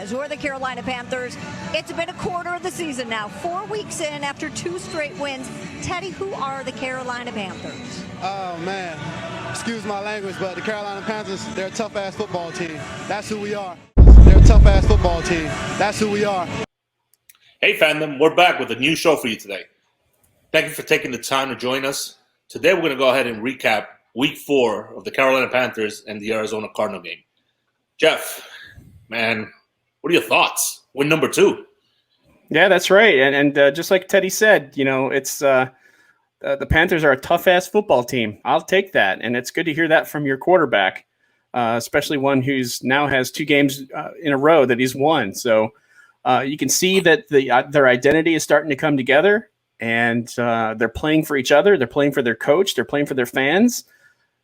is. Who are the Carolina Panthers? It's been a quarter of the season now, 4 weeks in after 2 straight wins. Teddy, who are the Carolina Panthers? Oh, man. Excuse my language, but the Carolina Panthers, they're a tough-ass football team. That's who we are. They're a tough-ass football team. That's who we are. Hey, fandom. We're back with a new show for you today. Thank you for taking the time to join us. Today, we're going to go ahead and recap Week 4 of the Carolina Panthers and the Arizona Cardinal game. Jeff, man, what are your thoughts? Win number 2. Yeah, that's right. And just like Teddy said, it's the Panthers are a tough-ass football team. I'll take that. And it's good to hear that from your quarterback, especially one who's now has 2 games in a row that he's won. So you can see that their identity is starting to come together, and they're playing for each other. They're playing for their coach. They're playing for their fans.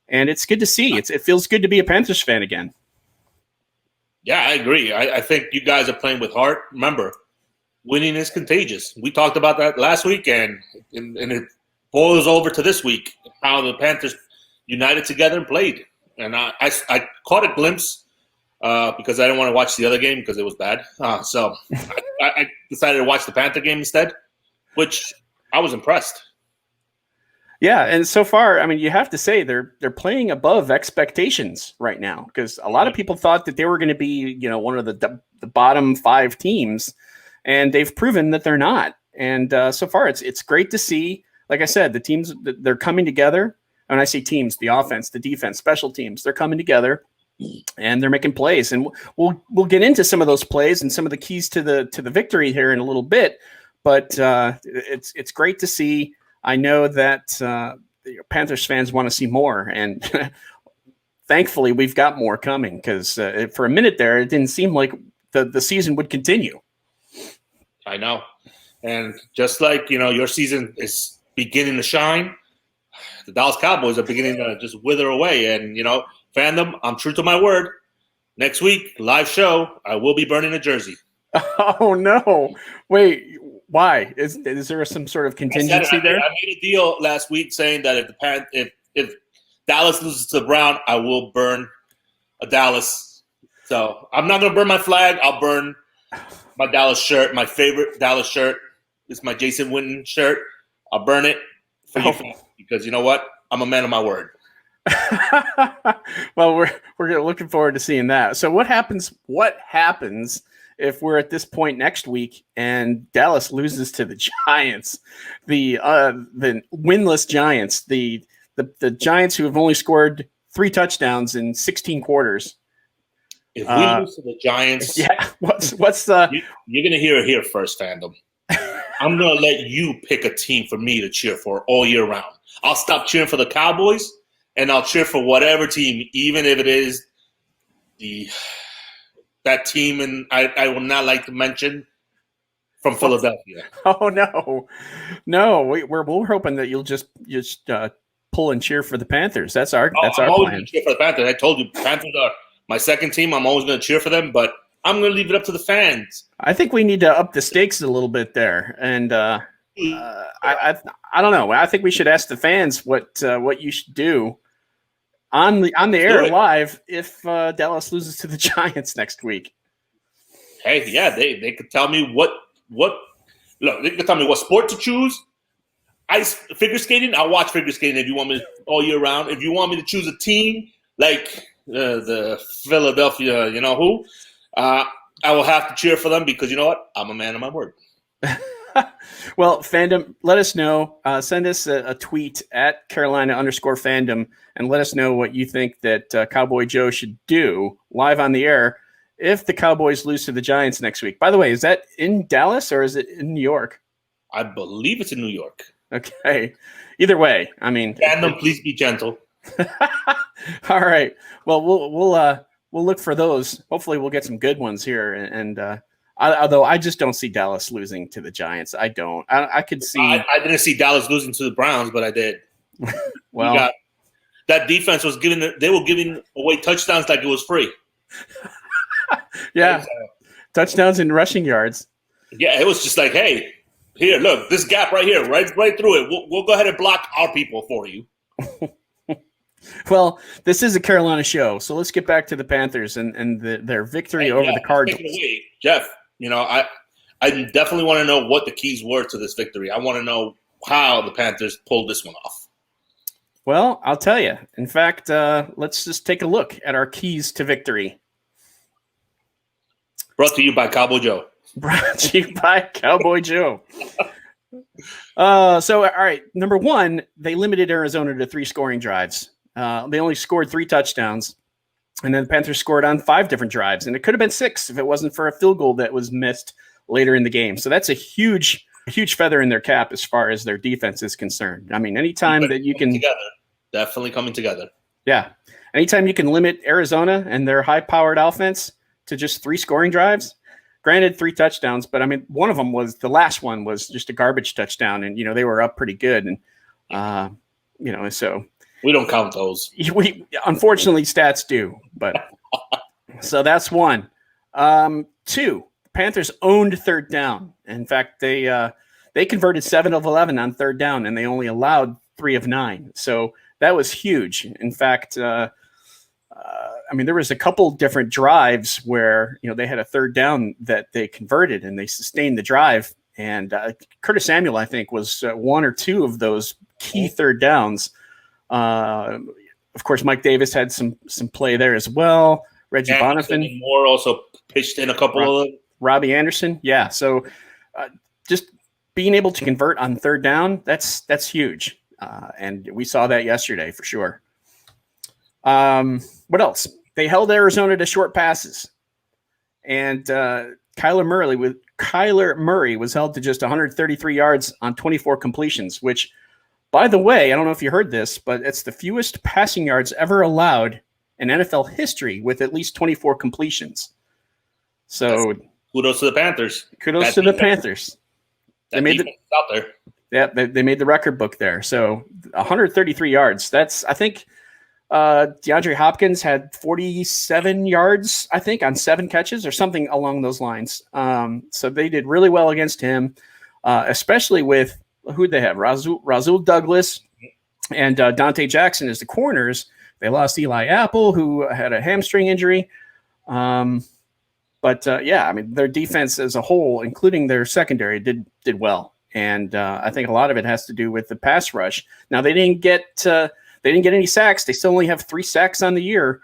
And it's good to see. It feels good to be a Panthers fan again. Yeah, I agree. I think you guys are playing with heart. Remember, winning is contagious. We talked about that last week, and it boils over to this week, how the Panthers united together and played. And I caught a glimpse because I didn't want to watch the other game because it was bad. So I decided to watch the Panther game instead, which I was impressed. Yeah, and so far, I mean, you have to say they're playing above expectations right now, because a lot of people thought that they were going to be, one of the bottom 5 teams, and they've proven that they're not. And so far, it's great to see. Like I said, the teams, they're coming together. When I say teams, the offense, the defense, special teams, they're coming together, and they're making plays. And we'll get into some of those plays and some of the keys to the victory here in a little bit. But it's great to see. I know that Panthers fans want to see more, and thankfully we've got more coming, because for a minute there, it didn't seem like the season would continue. I know. And just like, your season is beginning to shine, the Dallas Cowboys are beginning to just wither away. And, fandom, I'm true to my word. Next week, live show, I will be burning a jersey. Oh, no. Wait. Why? Is there some sort of contingency there? I made a deal last week saying that if Dallas loses to Brown, I will burn a Dallas. So I'm not going to burn my flag. I'll burn my Dallas shirt. My favorite Dallas shirt is my Jason Witten shirt. I'll burn it for you because you know what? I'm a man of my word. Well, we're looking forward to seeing that. So what happens if we're at this point next week and Dallas loses to the Giants, the winless Giants, the Giants who have only scored 3 touchdowns in 16 quarters? If we lose to the Giants, yeah, what's the? You're gonna hear it here first, fandom. I'm gonna let you pick a team for me to cheer for all year round. I'll stop cheering for the Cowboys and I'll cheer for whatever team, even if it is that team, and I will not like to mention, from Philadelphia. Oh no! We're hoping that you'll just pull and cheer for the Panthers. That's our I'm plan. always going to cheer for the Panthers. I told you, Panthers are my second team. I'm always going to cheer for them, but I'm going to leave it up to the fans. I think we need to up the stakes a little bit there, and I don't know. I think we should ask the fans what you should do on the air live if Dallas loses to the Giants next week. Hey, yeah, they could tell me what look, they could tell me what sport to choose. Figure skating, I'll watch figure skating if you want me all year round. If you want me to choose a team like the Philadelphia, I will have to cheer for them because you know what? I'm a man of my word. Well, fandom, let us know. Send us a tweet at Carolina_fandom and let us know what you think that Cowboy Joe should do live on the air if the Cowboys lose to the Giants next week. By the way, is that in Dallas or is it in New York? I believe it's in New York. Okay. Either way, I mean, fandom, please be gentle. All right. Well, we'll look for those. Hopefully, we'll get some good ones here. And although I just don't see Dallas losing to the Giants, I don't. I could see. I didn't see Dallas losing to the Browns, but I did. Well, that defense was they were giving away touchdowns like it was free. Yeah, touchdowns and rushing yards. Yeah, it was just like, hey, here, look, this gap right here, right through it. We'll go ahead and block our people for you. Well, this is a Carolina show, so let's get back to the Panthers and their victory over the Cardinals. Take it away, Jeff. I definitely want to know what the keys were to this victory. I want to know how the Panthers pulled this one off. Well, I'll tell you. In fact, let's just take a look at our keys to victory. Brought to you by Cowboy Joe. Brought to you by Cowboy Joe. All right. Number one, they limited Arizona to 3 scoring drives. They only scored 3 touchdowns, and then the Panthers scored on 5 different drives, and it could have been 6 if it wasn't for a field goal that was missed later in the game. So that's a huge feather in their cap as far as their defense is concerned. I mean, anytime that you can definitely coming together. Yeah. Anytime you can limit Arizona and their high-powered offense to just 3 scoring drives, granted 3 touchdowns, but I mean, one of them the last one was just a garbage touchdown, and they were up pretty good, and so we don't count those. We unfortunately stats do, but so that's one. 2, Panthers owned third down. In fact, they converted 7 of 11 on third down, and they only allowed 3 of 9. So that was huge. In fact, there was a couple different drives where they had a third down that they converted, and they sustained the drive. And Curtis Samuel, I think, was 1 or 2 of those key third downs. Of course, Mike Davis had some play there as well. Reggie Bonifant Moore also pitched in a couple of Robbie Anderson. Yeah. So just being able to convert on third down, that's huge. And we saw that yesterday for sure. What else? They held Arizona to short passes, and Kyler Murray was held to just 133 yards on 24 completions, which, by the way, I don't know if you heard this, but it's the fewest passing yards ever allowed in NFL history with at least 24 completions. So kudos to the Panthers. Kudos to the Panthers. They made out there. Yeah, they made the record book there. So 133 yards. That's, I think, DeAndre Hopkins had 47 yards, I think, on 7 catches or something along those lines. So they did really well against him, especially with who they have, Rasul Douglas and Dante Jackson as the corners. They lost Eli Apple, who had a hamstring injury. But their defense as a whole, including their secondary, did well. And I think a lot of it has to do with the pass rush. Now, they didn't get any sacks. They still only have 3 sacks on the year.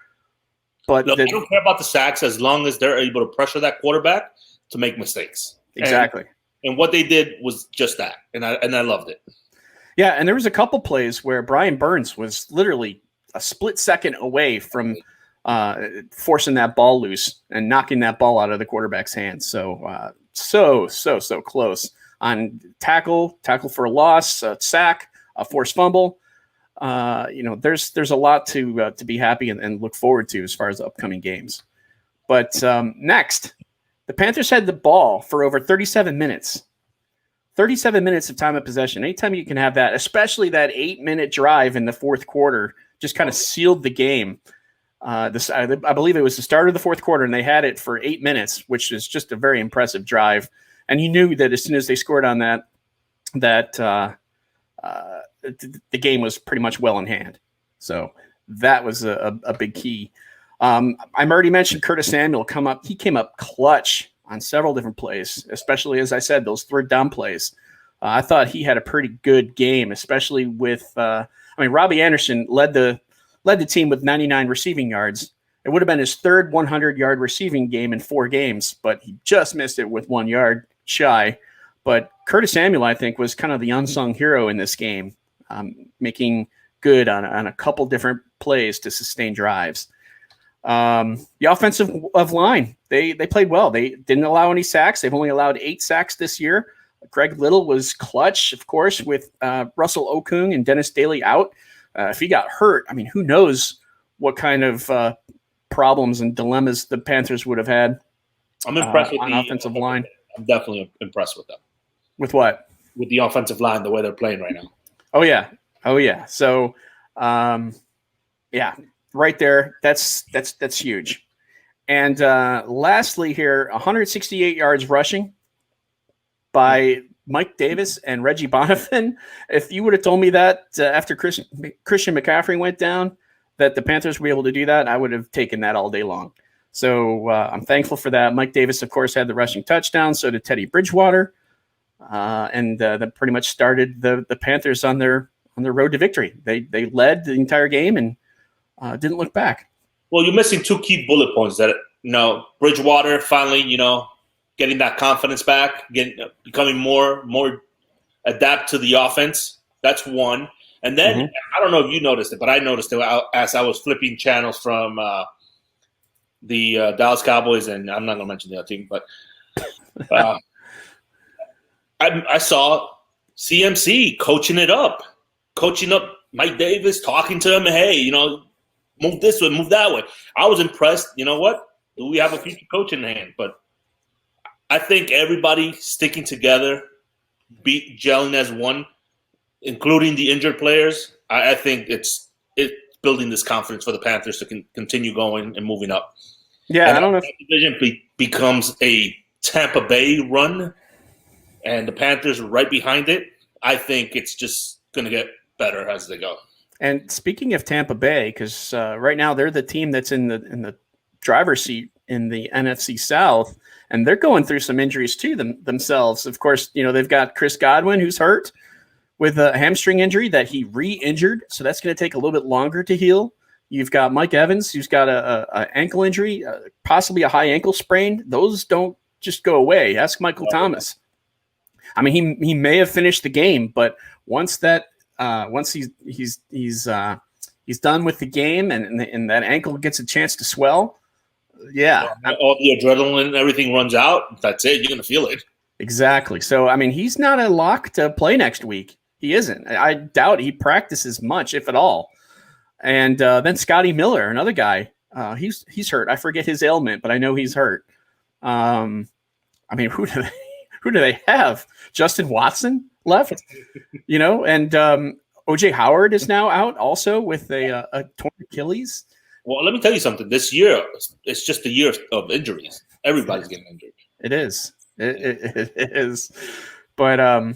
But I don't care about the sacks as long as they're able to pressure that quarterback to make mistakes. Exactly. And what they did was just that, and I loved it. Yeah, and there was a couple plays where Brian Burns was literally a split second away from forcing that ball loose and knocking that ball out of the quarterback's hands. So so close on tackle for a loss, a sack, a forced fumble. There's a lot to be happy and look forward to as far as the upcoming games. But next, the Panthers had the ball for over 37 minutes. 37 minutes of time of possession. Anytime you can have that, especially that 8-minute drive in the fourth quarter, just kind of sealed the game. I believe it was the start of the fourth quarter, and they had it for 8 minutes, which is just a very impressive drive. And you knew that as soon as they scored on that the game was pretty much well in hand. So that was a big key. I already mentioned Curtis Samuel He came up clutch on several different plays, especially, as I said, those third down plays. I thought he had a pretty good game, especially with Robbie Anderson led the team with 99 receiving yards. It would have been his third 100-yard receiving game in 4 games, but he just missed it with 1 yard shy. But Curtis Samuel, I think, was kind of the unsung hero in this game, making good on a couple different plays to sustain drives. The offensive line, they played well. They didn't allow any sacks. They've only allowed 8 sacks this year. Greg Little was clutch, of course, with Russell Okung and Dennis Daly out. If he got hurt, who knows what kind of problems and dilemmas the Panthers would have had. I'm impressed with on the offensive line. I'm definitely impressed with them. With what? With the offensive line, the way they're playing right now. Oh yeah. So, right there. That's huge. And lastly here, 168 yards rushing by Mike Davis and Reggie Bonifant. If you would have told me that after Christian McCaffrey went down, that the Panthers were able to do that, I would have taken that all day long. So I'm thankful for that. Mike Davis, of course, had the rushing touchdown. So did Teddy Bridgewater. And that pretty much started the Panthers on their road to victory. They led the entire game and didn't look back. Well, you're missing two key bullet points that, Bridgewater finally, getting that confidence back, becoming more adapt to the offense. That's one. And then I don't know if you noticed it, but I noticed it as I was flipping channels from the Dallas Cowboys, and I'm not going to mention the other team, but I saw CMC coaching up Mike Davis, talking to him, hey, move this way, move that way. I was impressed. You know what? We have a future coach in hand, but I think everybody sticking together, gelling as one, including the injured players. I think it's building this confidence for the Panthers to continue going and moving up. Yeah, and I don't know if the division becomes a Tampa Bay run, and the Panthers are right behind it. I think it's just going to get better as they go. And speaking of Tampa Bay, because right now they're the team that's in the driver's seat in the NFC South, and they're going through some injuries too themselves. Of course, they've got Chris Godwin, who's hurt with a hamstring injury that he re-injured, so that's going to take a little bit longer to heal. You've got Mike Evans, who's got a ankle injury, possibly a high ankle sprain. Those don't just go away. Ask Michael Thomas. I mean, he may have finished the game, but once he's done with the game and that ankle gets a chance to swell, yeah, all the adrenaline and everything runs out. That's it. You're gonna feel it. Exactly. So I mean, he's not a lock to play next week. He isn't. I doubt he practices much, if at all. And then Scotty Miller, another guy, he's hurt. I forget his ailment, but I know he's hurt. I mean, who do they have? Justin Watson left, and OJ Howard is now out also with a torn Achilles. Well, let me tell you something. This year, it's just a year of injuries. Everybody's getting injured. It is. It is. But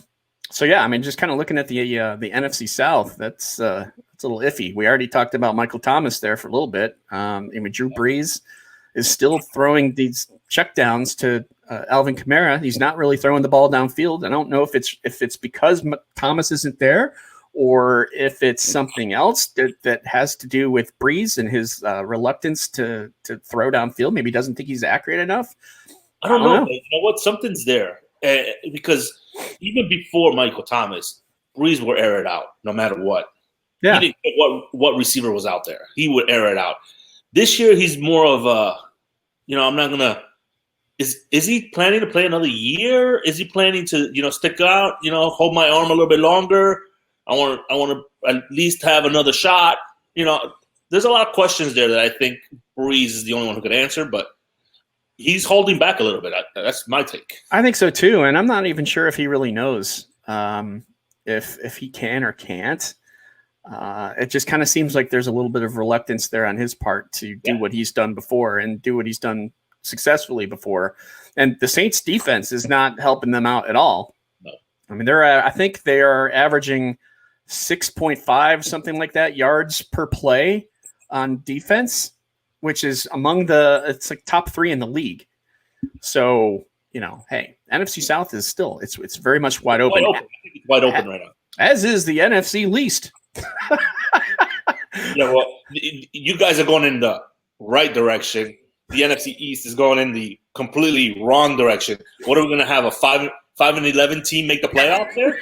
so yeah, I mean, just kind of looking at the NFC South, that's a little iffy. We already talked about Michael Thomas there for a little bit. I mean, Drew Brees is still throwing these checkdowns to Alvin Kamara. He's not really throwing the ball downfield. I don't know if it's because Thomas isn't there, or if it's something else that has to do with Brees and his reluctance to throw downfield. Maybe he doesn't think he's accurate enough. I don't know. You know what? Something's there. Because even before Michael Thomas, Brees would air it out no matter what. Yeah. He didn't care what receiver was out there. He would air it out. This year, he's more of a, I'm not going to – is he planning to play another year? Is he planning to, stick out, hold my arm a little bit longer? I want to at least have another shot. There's a lot of questions there that I think Brees is the only one who could answer, but he's holding back a little bit. That's my take. I think so too, and I'm not even sure if he really knows if he can or can't. It just kind of seems like there's a little bit of reluctance there on his part to do what he's done before and do what he's done successfully before. And the Saints defense is not helping them out at all. No. I mean, I think they are averaging 6.5, something like that, yards per play on defense, which is it's like top 3 in the league. So, hey, NFC South is still, it's very much wide open. I think it's wide open right now. As is the NFC least. Yeah, well, you guys are going in the right direction. The NFC East is going in the completely wrong direction. What are we going to have, a 5-11 team make the playoffs there?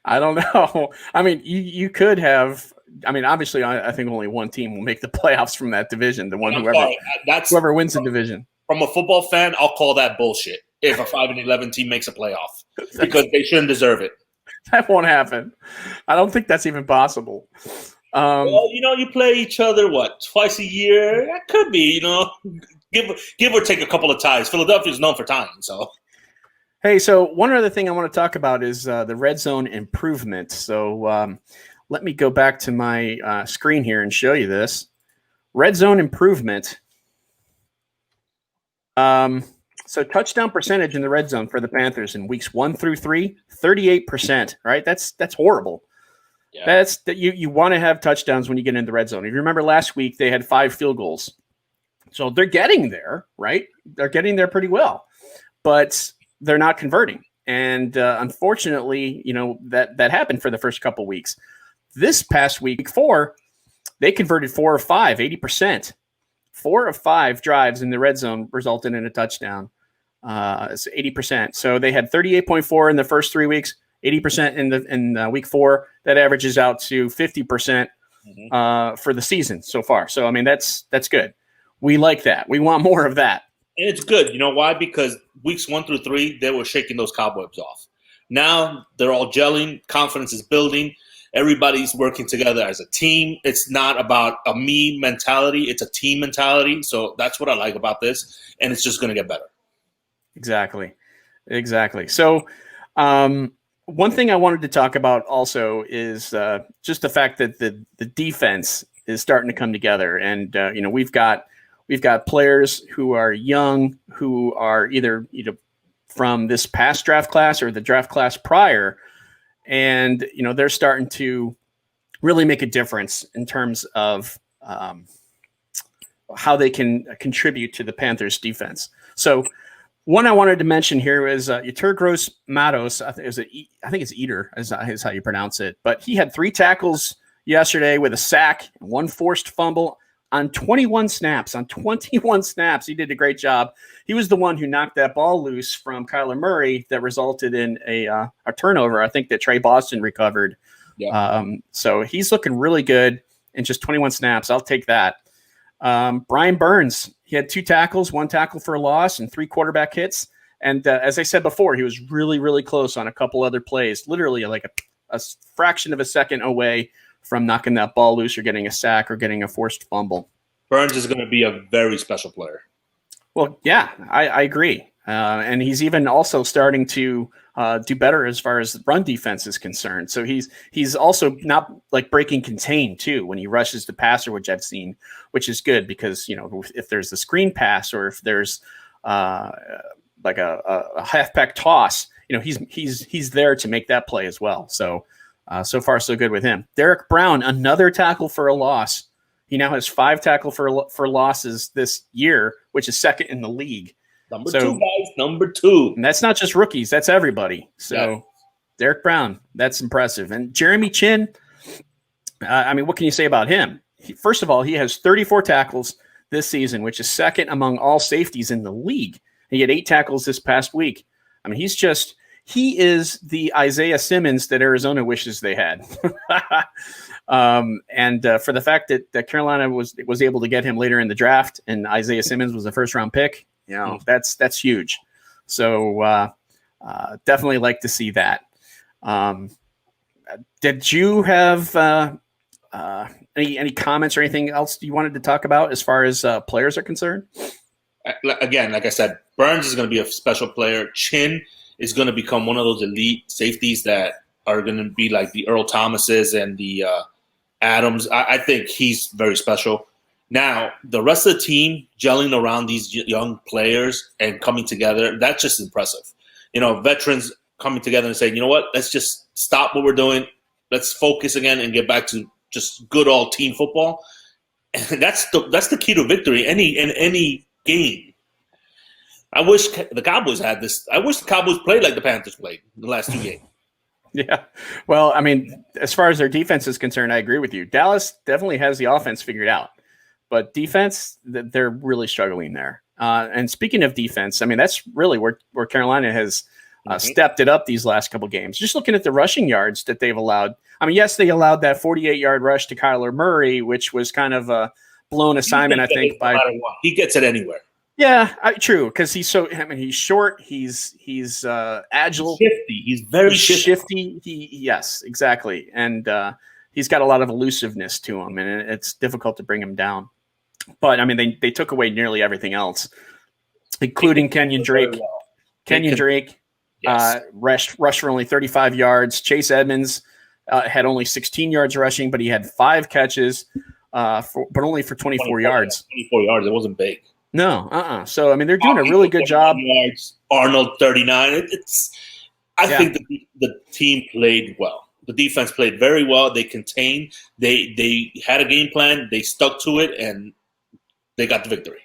I don't know. I mean, you could have. I mean, obviously, I think only one team will make the playoffs from that division. The one whoever wins the division. From a football fan, I'll call that bullshit. If a 5-11 team makes a playoff, because they shouldn't deserve it. That won't happen. I don't think that's even possible. Well, you play each other twice a year. That could be, give or take a couple of ties. Philadelphia is known for tying, so. Hey, so one other thing I want to talk about is the red zone improvement. So let me go back to my screen here and show you this. Red zone improvement. So touchdown percentage in the red zone for the Panthers in weeks 1 through 3, 38%, right? That's horrible. Yeah. That's that you want to have touchdowns when you get in the red zone. If you remember last week, they had 5 field goals. So they're getting there, right? They're getting there pretty well, but they're not converting. And unfortunately, that happened for the first couple weeks. This past week 4, they converted 4 of 5, 80%. 4 of 5 drives in the red zone resulted in a touchdown. It's 80%. So they had 38.4 in the first 3 weeks, 80% in week 4. That averages out to 50% for the season so far. So I mean that's good. We like that. We want more of that. And it's good. You know why? Because weeks 1 through 3, they were shaking those cobwebs off. Now they're all gelling. Confidence is building. Everybody's working together as a team. It's not about a me mentality. It's a team mentality. So that's what I like about this. And it's just going to get better. Exactly. So one thing I wanted to talk about also is just the fact that the defense is starting to come together. And, we've got players who are young, who are either from this past draft class or the draft class prior. And, they're starting to really make a difference in terms of how they can contribute to the Panthers defense. So one I wanted to mention here is Yetur Gross-Matos. I think it's Yetur is how you pronounce it. But he had 3 tackles yesterday with a sack, 1 forced fumble on 21 snaps. On 21 snaps, he did a great job. He was the one who knocked that ball loose from Kyler Murray that resulted in a turnover, I think, that Trey Boston recovered. Yeah. So he's looking really good in just 21 snaps. I'll take that. Brian Burns, he had 2 tackles, 1 tackle for a loss, and 3 quarterback hits. And as I said before, he was really, really close on a couple other plays, literally like a fraction of a second away from knocking that ball loose or getting a sack or getting a forced fumble. Burns is going to be a very special player. Well, yeah, I agree. And he's even also starting to do better as far as the run defense is concerned. So he's also not like breaking contain too when he rushes the passer, which I've seen, which is good because, if there's a screen pass or if there's like a halfback toss, he's there to make that play as well. So far, so good with him. Derrick Brown, another tackle for a loss. He now has 5 tackle for losses this year, which is second in the league. Number 2, guys. Number 2. And that's not just rookies. That's everybody. So yeah. Derrick Brown, that's impressive. And Jeremy Chinn, what can you say about him? First of all, he has 34 tackles this season, which is second among all safeties in the league. He had 8 tackles this past week. He is the Isaiah Simmons that Arizona wishes they had. And for the fact that Carolina was able to get him later in the draft and Isaiah Simmons was a first-round pick, that's huge. So definitely like to see that. Did you have any comments or anything else you wanted to talk about as far as players are concerned? Again, like I said, Burns is going to be a special player. Chinn is going to become one of those elite safeties that are going to be like the Earl Thomases and the Adams. I think he's very special. Now, the rest of the team gelling around these young players and coming together, that's just impressive. Veterans coming together and saying, you know what, let's just stop what we're doing. Let's focus again and get back to just good old team football. And that's the key to victory in any game. I wish the Cowboys had this. I wish the Cowboys played like the Panthers played in the last 2 games. Yeah. Well, as far as their defense is concerned, I agree with you. Dallas definitely has the offense figured out. But defense, they're really struggling there. And speaking of defense, that's really where Carolina has stepped it up these last couple games. Just looking at the rushing yards that they've allowed. Yes, they allowed that 48-yard rush to Kyler Murray, which was kind of a blown assignment, I think. He gets it anywhere. Yeah, true. Because he's he's short. He's agile. Shifty. He's very shifty. Yes, exactly. And he's got a lot of elusiveness to him, and it's difficult to bring him down. But they took away nearly everything else, including Kenyon Drake. Kenyon Drake rushed for only 35 yards. Chase Edmonds had only 16 yards rushing, but he had 5 catches, but only for 24 yards. 24 yards. It wasn't big. No, So they're doing a really good job. Yards, Arnold 39. I think the team played well. The defense played very well. They contained. They had a game plan. They stuck to it, and they got the victory.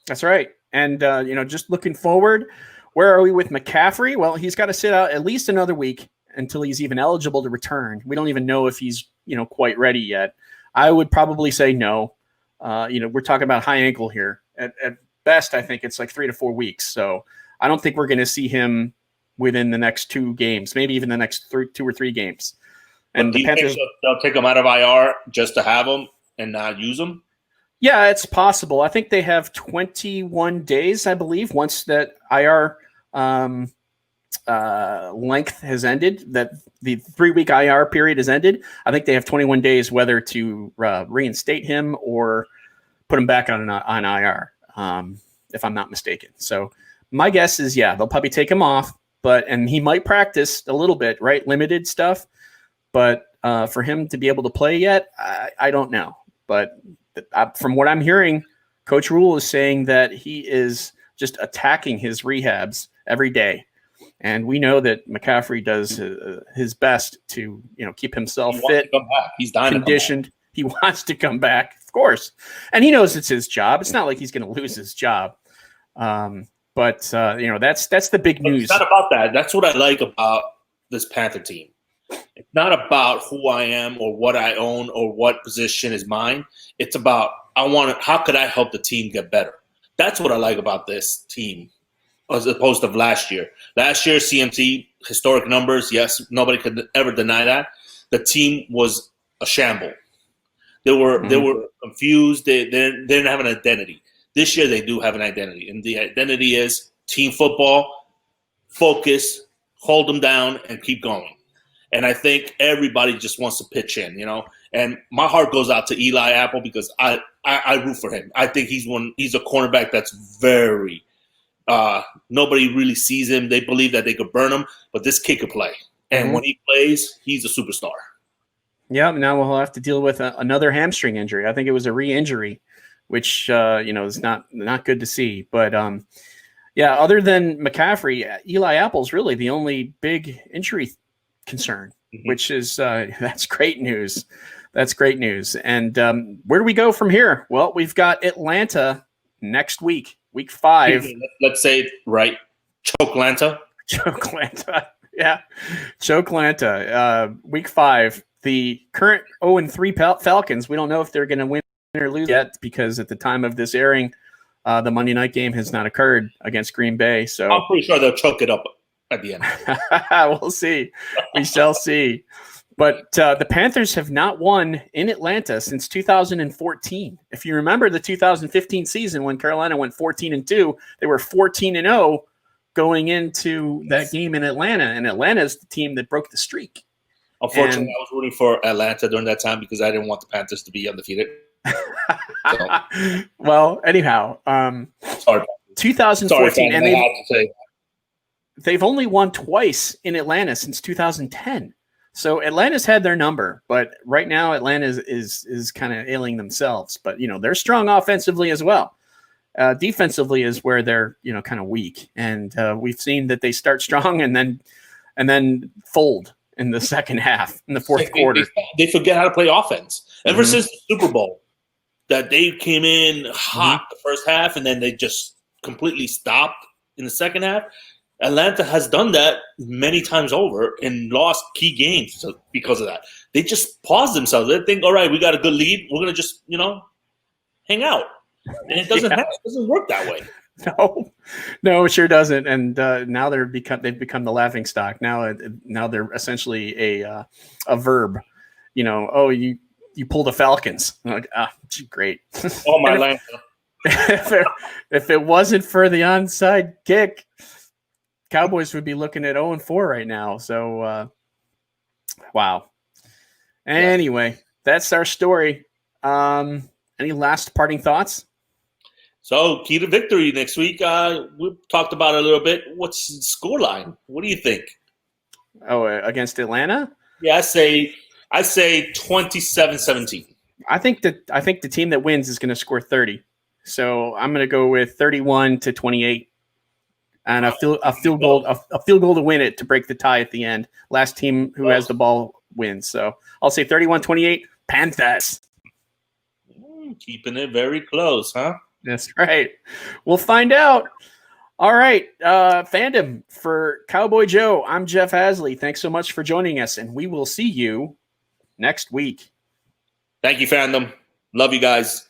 That's right. And, just looking forward, where are we with McCaffrey? Well, he's got to sit out at least another week until he's even eligible to return. We don't even know if he's, quite ready yet. I would probably say no. We're talking about high ankle here. At best, I think it's like 3 to 4 weeks. So I don't think we're going to see him within the next 2 games, maybe even the next 2 or 3 games. And do you think they'll take him out of IR just to have him and not use him? Yeah, it's possible. I think they have 21 days, I believe, once that IR length has ended, that the 3-week IR period has ended. I think they have 21 days whether to reinstate him or put him back on IR, if I'm not mistaken. So my guess is, they'll probably take him off, and he might practice a little bit, right? Limited stuff. But for him to be able to play yet, I don't know. But from what I'm hearing, Coach Rule is saying that he is just attacking his rehabs every day. And we know that McCaffrey does his best to, keep himself fit, he's dying, conditioned. He wants to come back, of course. And he knows it's his job. It's not like he's going to lose his job. But that's the big news. It's not about that. That's what I like about this Panther team. It's not about who I am or what I own or what position is mine. It's about how could I help the team get better? That's what I like about this team as opposed to last year. Last year, CMC, historic numbers, yes, nobody could ever deny that. The team was a shamble. They were confused. They didn't have an identity. This year, they do have an identity, and the identity is team football, focus, hold them down, and keep going. And I think everybody just wants to pitch in, And my heart goes out to Eli Apple because I root for him. I think he's a cornerback that's very nobody really sees him. They believe that they could burn him, but this kid could play. And when he plays, he's a superstar. Yeah, now we'll have to deal with another hamstring injury. I think it was a re-injury, which is not good to see. But other than McCaffrey, Eli Apple's really the only big injury concern, which is that's great news. That's great news. And where do we go from here? Well, we've got Atlanta next week, week 5. Let's say it right. Chokelanta. Yeah. Chokelanta. Week 5. The current 0-3 Falcons, we don't know if they're going to win or lose yet because at the time of this airing, the Monday night game has not occurred against Green Bay. So I'm pretty sure they'll choke it up at the end. We'll see. We shall see. But the Panthers have not won in Atlanta since 2014. If you remember the 2015 season when Carolina went 14-2, they were 14-0 going into that game in Atlanta. And Atlanta is the team that broke the streak. Unfortunately, I was rooting for Atlanta during that time because I didn't want the Panthers to be undefeated. Well, anyhow, sorry. 2014, sorry, and they've only won twice in Atlanta since 2010. So Atlanta's had their number, but right now Atlanta is kind of ailing themselves. But they're strong offensively as well. Defensively is where they're kind of weak, and we've seen that they start strong and then fold in the second half, in the fourth quarter. They forget how to play offense. Ever since the Super Bowl, that they came in hot the first half and then they just completely stopped in the second half. Atlanta has done that many times over and lost key games because of that. They just pause themselves. They think, all right, we got a good lead. We're going to just, hang out. And it doesn't work that way. No, it sure doesn't. And now they've become the laughing stock. Now they're essentially a verb. You pull the Falcons. I'm like, great. Oh my land. If it wasn't for the onside kick, Cowboys would be looking at 0-4 right now. So, wow. Anyway, that's our story. Any last parting thoughts? So, key to victory next week. We talked about it a little bit. What's the scoreline? What do you think? Oh, against Atlanta? Yeah, I say 27-17. I think the team that wins is going to score 30. So I'm going to go with 31-28. And a field goal to win it to break the tie at the end. Last team who has the ball wins. So I'll say 31-28 Panthers. Keeping it very close, huh? That's right. We'll find out. All right. Fandom, for Cowboy Joe, I'm Jeff Hasley. Thanks so much for joining us, and we will see you next week. Thank you, fandom. Love you guys.